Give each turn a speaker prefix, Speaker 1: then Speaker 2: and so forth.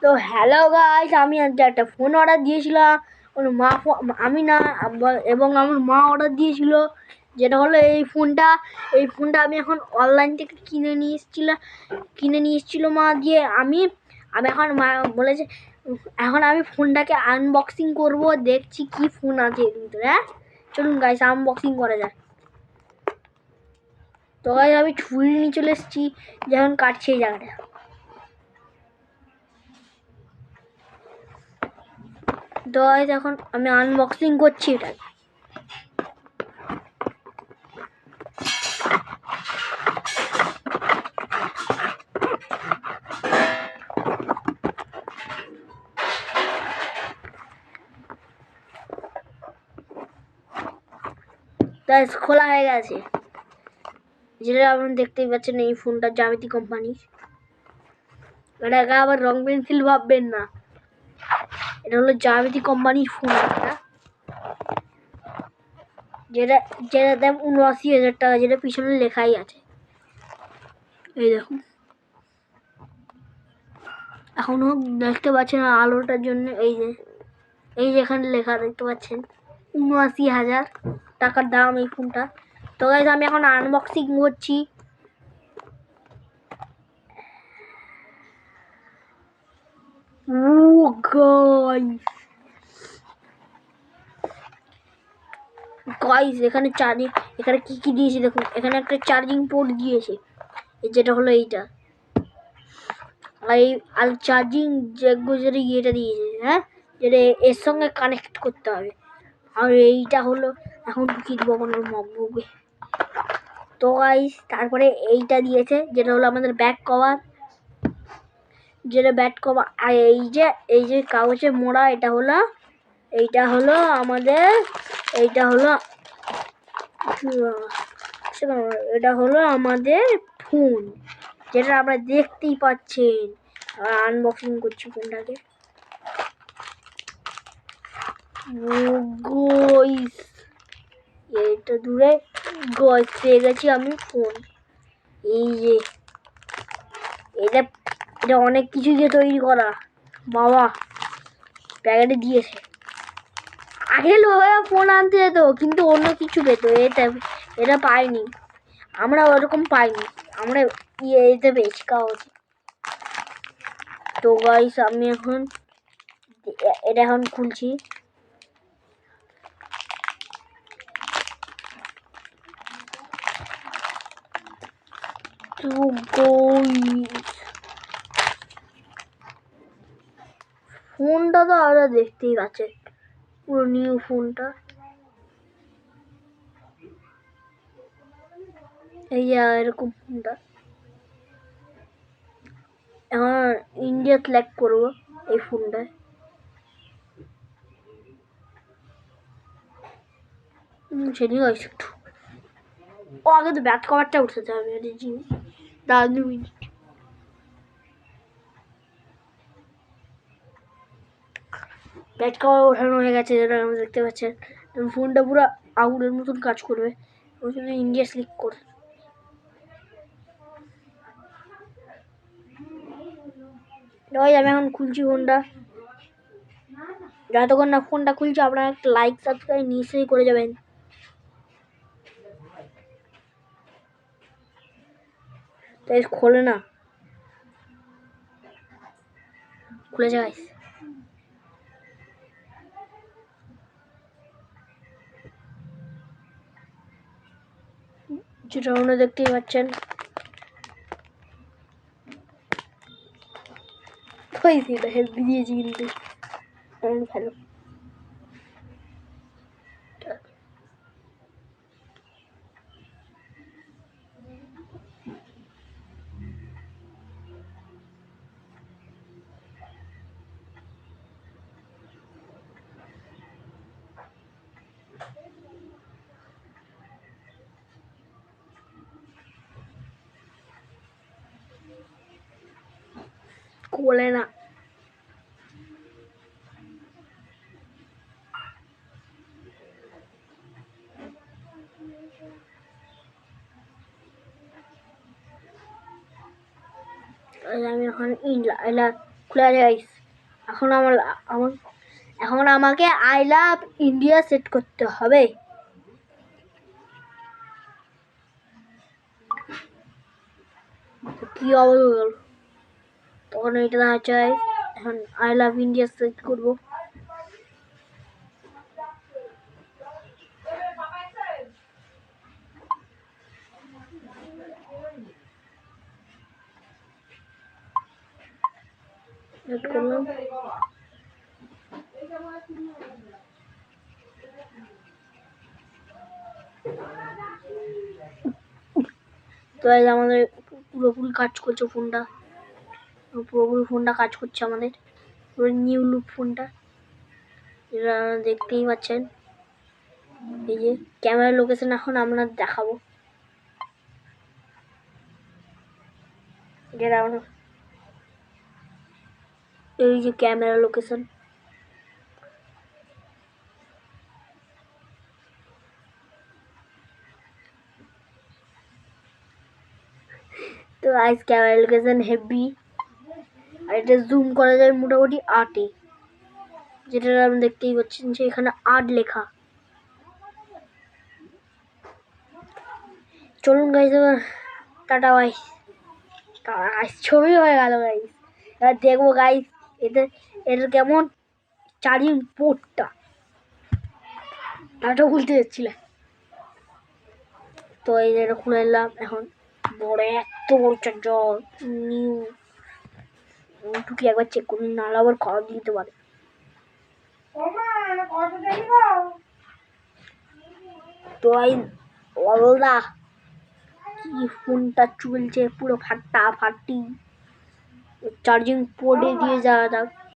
Speaker 1: তো hello guys, আমি আজকে একটা ফোন অর্ডার দিয়েছিলাম। ওর মা আমি না এবং আমার মা অর্ডার দিয়েছিল, যেটা হলো এই ফোনটা আমি এখন অনলাইন থেকে কিনে নিয়ে এসেছিলো মা দিয়ে। আমি আমি এখন মা বলেছে এখন আমি ফোনটাকে আনবক্সিং করব, দেখছি কি ফোন আছে এর ভিতরে। হ্যাঁ, চলুন গাইস আনবক্সিং করা যায়। তো গাইস আমি ছুরি নিয়ে চলে এসেছি, যখন কাটছি এই জায়গাটা। তো গাইস এখন আমি আনবক্সিং করছি এটা। গাইস খোলা হয়ে গেছে, যেটা আপনি দেখতেই পাচ্ছেন এই ফোনটা জ্যামিতি কোম্পানির। এটাকে আবার রং পেন্সিল ভাববেন না, এটা হলো জ্যামিতি কোম্পানির ফোন। যেটা যেটা দাম ৭৯,০০০ টাকা, যেটা পিছনে লেখাই আছে। এই দেখুন, এখনো দেখতে পাচ্ছেন আলোটার জন্য এই যে এখানে লেখা দেখতে পাচ্ছেন ৭৯,০০০ টাকার দাম এই ফোনটা। তো গাইস আমি এখন আনবক্সিং করছি। গাইস এখানে কি দিয়েছে দেখুন। এখানে একটা চার্জিং পোর্ট দিয়েছে, যেটা হলো এইটা। আর চার্জিং যেটা ইয়েটা দিয়েছে, হ্যাঁ, যেটা এর সঙ্গে কানেক্ট করতে হবে। আর এইটা হলো এখন ঢুকিয়ে দেবো কোনো মগবুকে। তো গাইস তারপরে এইটা দিয়েছে, যেটা হলো আমাদের ব্যাক কভার। আর এই যে কাগজে মোড়া, এটা হলো আমাদের এটা হলো আমাদের ফোন, যেটা আমরা দেখতেই পাচ্ছেন। আনবক্সিং করছি ফোনটাকে। এটা দূরে পেয়ে গেছি আমি ফোন। এই যে এটা অনেক কিছু দিয়ে তৈরি করা, বাবা প্যাকেটে দিয়েছে। আগে লোকেরা ফোন আনতে যেত, কিন্তু অন্য কিছু পেত, এটা পাইনি আমরা, ওরকম পাইনি আমরা, এতে পেয়েছি কাগজ। তো গাইস আমি এটা এখন খুলছি। তো ফোনটা তো আমরা দেখতেই পাচ্ছে, পুরো নিউ ফোনটা। এই যে এরকম ফোনটা। এখন ইন্ডিয়া সিলেক্ট করবো এই ফোনটায়। সেদিন একটু আগে তো ব্যাক কভারটা উঠাতে হবে। দাঁড়া 2 মিনিট। ব্যাক কভার ওঠানো হয়ে গেছে, যেটা আমরা দেখতে পাচ্ছেন। ফোনটা পুরো আগুনের মতন কাজ করবে। ওই জন্য ইন্ডিয়া সিলেক্ট করে আমি এখন খুলছি ফোনটা। যতক্ষণ না ফোনটা খুলছি, আপনারা একটা লাইক সাবস্ক্রাইব নিশ্চয়ই করে যাবেন। তাই খোলে না, খুলেছে গাইস। যেটা আপনারা দেখতেই পাচ্ছেন। হেল্প দিয়েছি কিন্তু ভালো। খোলে না, আমি এখন খুলে আছে গাইস। এখন আমার এখন আমাকে আই লাভ ইন্ডিয়া সেট করতে হবে। কি অবস্থা গেল তখন এটা না চাই। এখন আই লাভ ইন্ডিয়া সেট করবো। সেট করলাম। তো আমাদের পুরোপুরি কাজ করছে ফোনটা, পুরোপুরি ফোনটা কাজ করছে আমাদের নিউ লুক ফোনটা, যেটা দেখতেই পাচ্ছেন। এই যে ক্যামেরা লোকেশন এখন আমরা দেখাবো, যেটা আমরা এই যে ক্যামেরা লোকেশন। তো আইস ক্যামেরা লোকেশন হেভি, আর এটা জুম করা যায় মোটামুটি 8-এ, যেটা আপনি দেখতেই পাচ্ছেন যে এখানে 8 লেখা। চলুন গাইস এবার টাটা বাই। গাইস ছবি হয়ে গেল গাইস। এবার দেখবো গাইস এটা কেমন চার্জিং পোর্টটা, তাটা খুলতে যাচ্ছিলাম। তো এই যে এটা খুলে নিলাম। এখন বড় এত বড় চার্জার নিউ, টুকি একবার চেক করুন, নাহলে আবার খারাপ দিতে পারে। তো এই অলদা কি ফোনটা চলছে পুরো ফাটাফাটি, চার্জিং পোর্টে দিয়ে যাওয়া যাক।